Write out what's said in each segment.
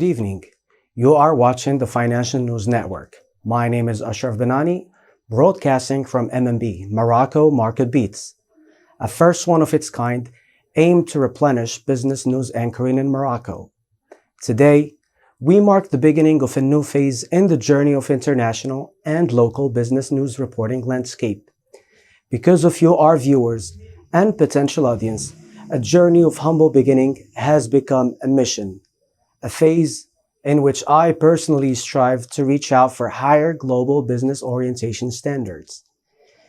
evening. You are watching the Financial News Network. My name is Ashraf Benani, broadcasting from MMB, Morocco Markets Beats, a first one of its kind aimed to replenish business news anchoring in Morocco. Today, we mark the beginning of a new phase in the journey of international and local business news reporting landscape. Because of you, our viewers and potential audience, a journey of humble beginning has become a mission, a phase in which I personally strive to reach out for higher global business orientation standards.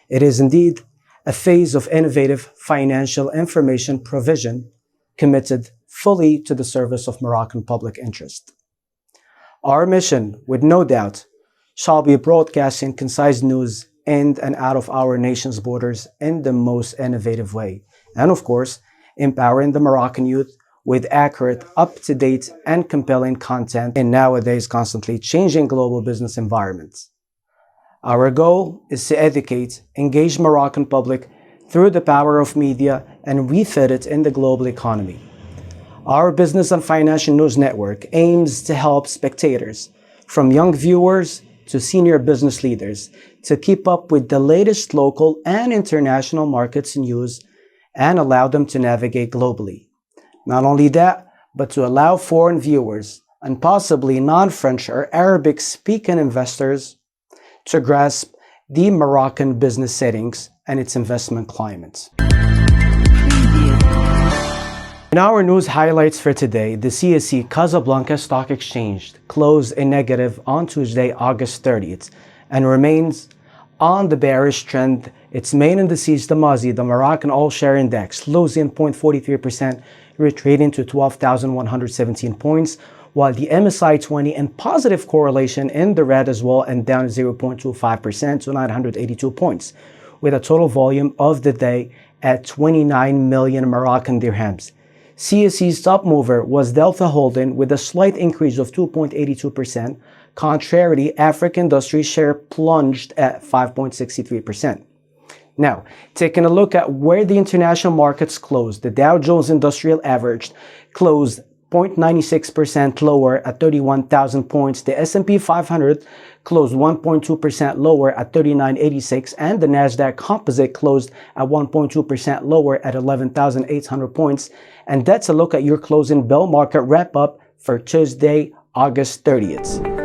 It is indeed a phase of innovative financial information provision committed fully to the service of Moroccan public interest. Our mission, with no doubt, shall be broadcasting concise news in and out of our nation's borders in the most innovative way, and of course, empowering the Moroccan youth with accurate, up-to-date, and compelling content in nowadays constantly changing global business environments. Our goal is to educate, engage Moroccan public through the power of media and refit it in the global economy. Our Business and Financial News Network aims to help spectators, from young viewers to senior business leaders, to keep up with the latest local and international markets news and allow them to navigate globally. Not only that, but to allow foreign viewers and possibly non-French or Arabic-speaking investors to grasp the Moroccan business settings and its investment climate. In our news highlights for today, the CSE Casablanca Stock Exchange closed in negative on Tuesday, August 30th, and remains on the bearish trend. Its main indices, the MASI, the Moroccan All-Share Index, losing 0.43%, retreating to 12,117 points, while the MSI 20 in positive correlation in the red as well and down 0.25% to 982 points, with a total volume of the day at 29 million Moroccan dirhams. CSE's top mover was Delta Holding with a slight increase of 2.82%. Contrarily, AFRIC Industries' share plunged at 5.63%. Now, taking a look at where the international markets closed, the Dow Jones Industrial Average closed 0.96% lower at 31,000 points. The S&P 500 closed 1.2% lower at 3986, and the Nasdaq Composite closed at 1.2% lower at 11,800 points. And that's a look at your closing bell market wrap-up for Tuesday, August 30th.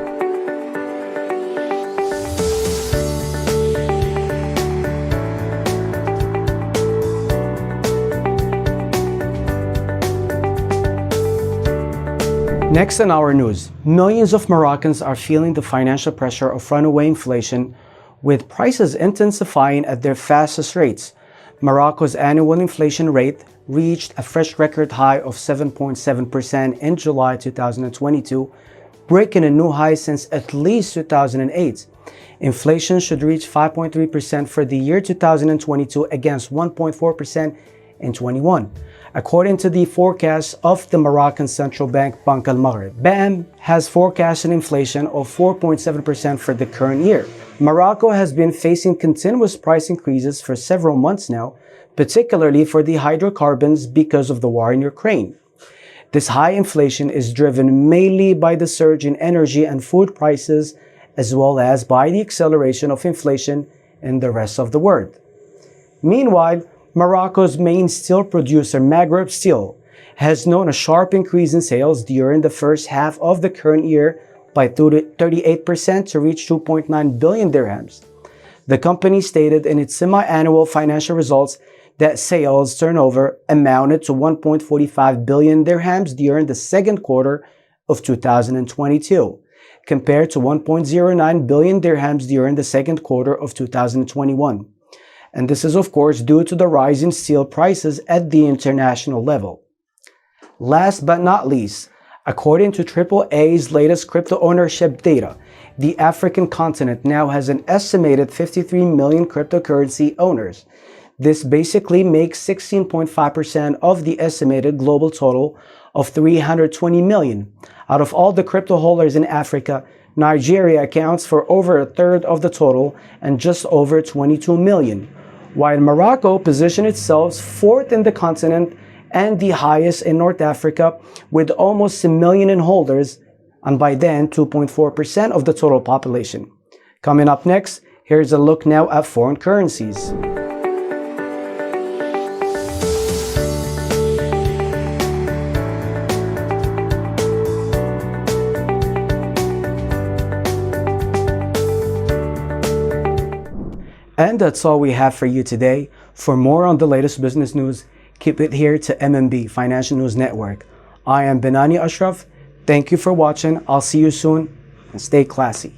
Next in our news, millions of Moroccans are feeling the financial pressure of runaway inflation, with prices intensifying at their fastest rates. Morocco's annual inflation rate reached a fresh record high of 7.7% in July 2022, breaking a new high since at least 2008. Inflation should reach 5.3% for the year 2022 against 1.4% in 2021. According to the forecast of the Moroccan Central Bank, Bank al-Maghrib, BAM has forecasted inflation of 4.7% for the current year. Morocco has been facing continuous price increases for several months now, particularly for the hydrocarbons because of the war in Ukraine. This high inflation is driven mainly by the surge in energy and food prices, as well as by the acceleration of inflation in the rest of the world. Meanwhile, Morocco's main steel producer, Maghreb Steel, has known a sharp increase in sales during the first half of the current year by 38% to reach 2.9 billion dirhams. The company stated in its semi-annual financial results that sales turnover amounted to 1.45 billion dirhams during the second quarter of 2022, compared to 1.09 billion dirhams during the second quarter of 2021. And this is of course due to the rise in steel prices at the international level. Last but not least, according to AAA's latest crypto ownership data, the African continent now has an estimated 53 million cryptocurrency owners. This basically makes 16.5% of the estimated global total of 320 million. Out of all the crypto holders in Africa, Nigeria accounts for over a third of the total and just over 22 million. While Morocco positioned itself fourth in the continent and the highest in North Africa with almost 1 million in holders, and by then 2.4% of the total population. Coming up next, here's a look now at foreign currencies. And that's all we have for you today. For more on the latest business news, keep it here to MMB Financial News Network. I am Benani Ashraf. Thank you for watching. I'll see you soon, and stay classy.